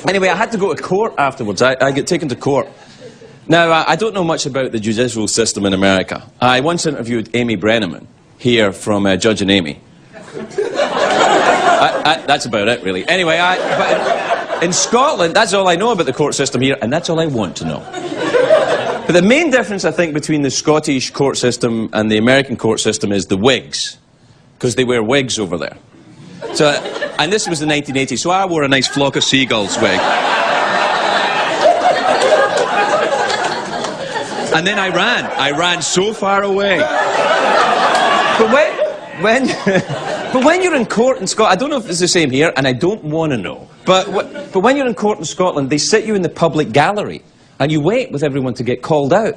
Anyway, I had to go to court afterwards. I get taken to court. Now, I don't know much about the judicial system in America. I once interviewed Amy Brenneman here from Judge and Amy. That's about it, really. Anyway, but in Scotland, that's all I know about the court system here, and that's all I want to know. But the main difference, I think, between the Scottish court system and the American court system is the wigs, because they wear wigs over there. So, and this was the 1980s, so I wore a nice flock of seagulls wig. And then I ran so far away. But when you're in court in Scotland, I don't know if it's the same here, and I don't want to know, but when you're in court in Scotland, they sit you in the public gallery, and you wait with everyone to get called out.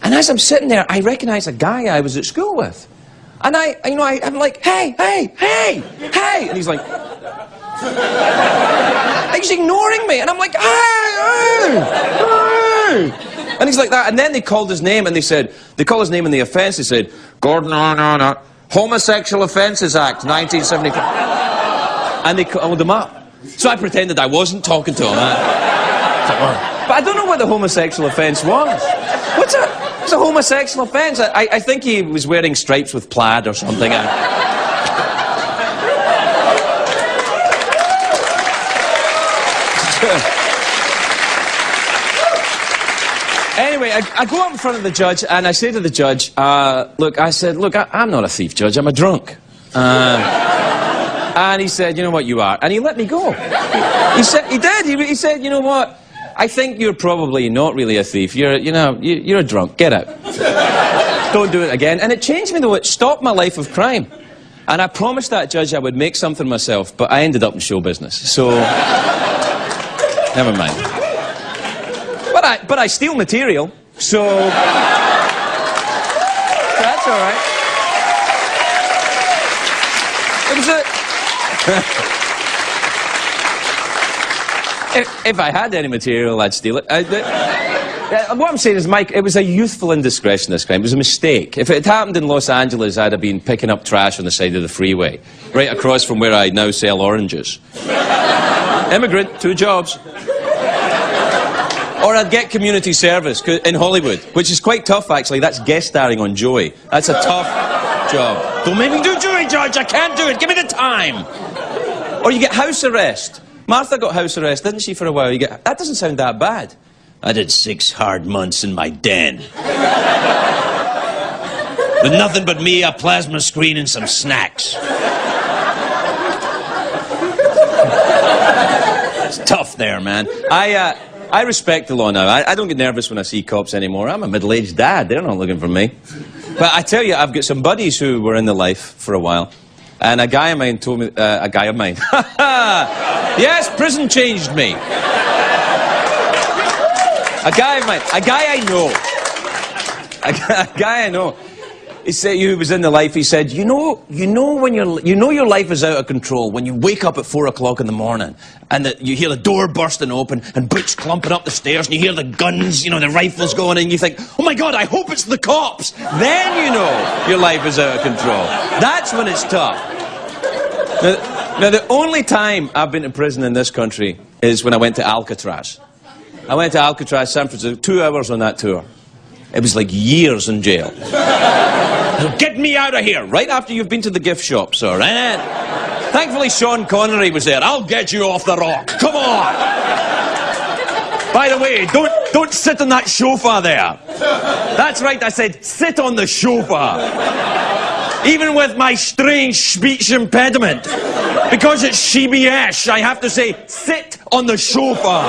And as I'm sitting there, I recognise a guy I was at school with. And I'm like, hey, and he's like... he's ignoring me, and I'm like, hey. And he's like that, and then they called his name, and they called his name in the offence, they said, Gordon, no. Homosexual Offences Act, 1975. And they called him up. So I pretended I wasn't talking to him. But I don't know what the homosexual offence was. What's a homosexual offence? I think he was wearing stripes with plaid or something. Anyway, I go up in front of the judge and I say to the judge, look, I'm not a thief, Judge, I'm a drunk. And he said, you know what, you are. And he let me go. He said, you know what, I think you're probably not really a thief. You're a drunk. Get out. Don't do it again. And it changed me, though. It stopped my life of crime. And I promised that judge I would make something myself, but I ended up in show business. So, never mind. But I steal material, so that's all right. It was if I had any material, I'd steal it. What I'm saying is, Mike, it was a youthful indiscretion, this crime. It was a mistake. If it had happened in Los Angeles, I'd have been picking up trash on the side of the freeway, right across from where I now sell oranges. Immigrant, 2 jobs. Or I'd get community service in Hollywood, which is quite tough, actually. That's guest starring on Joey. That's a tough job. Don't make me do Joey, Judge. I can't do it. Give me the time. Or you get house arrest. Martha got house arrest, didn't she, for a while? That doesn't sound that bad. I did 6 hard months in my den. With nothing but me, a plasma screen, and some snacks. It's tough there, man. I respect the law now. I don't get nervous when I see cops anymore. I'm a middle-aged dad. They're not looking for me. But I tell you, I've got some buddies who were in the life for a while. And a guy of mine told me... a guy of mine. Yes, prison changed me. A guy of mine. A guy I know. A guy I know. He said, he was in the life, he said, you know when your life is out of control when you wake up at 4 o'clock in the morning and you hear the door bursting open and boots clumping up the stairs and you hear the guns, the rifles going in, and you think, oh my God, I hope it's the cops. Then you know your life is out of control. That's when it's tough. Now the only time I've been to prison in this country is when I went to Alcatraz. I went to Alcatraz, San Francisco, 2 hours on that tour. It was like years in jail. Get me out of here, right after you've been to the gift shop, sir. Thankfully, Sean Connery was there. I'll get you off the rock. Come on. By the way, don't sit on that sofa there. That's right, I said, sit on the sofa. Even with my strange speech impediment. Because it's CBS, I have to say, sit on the sofa.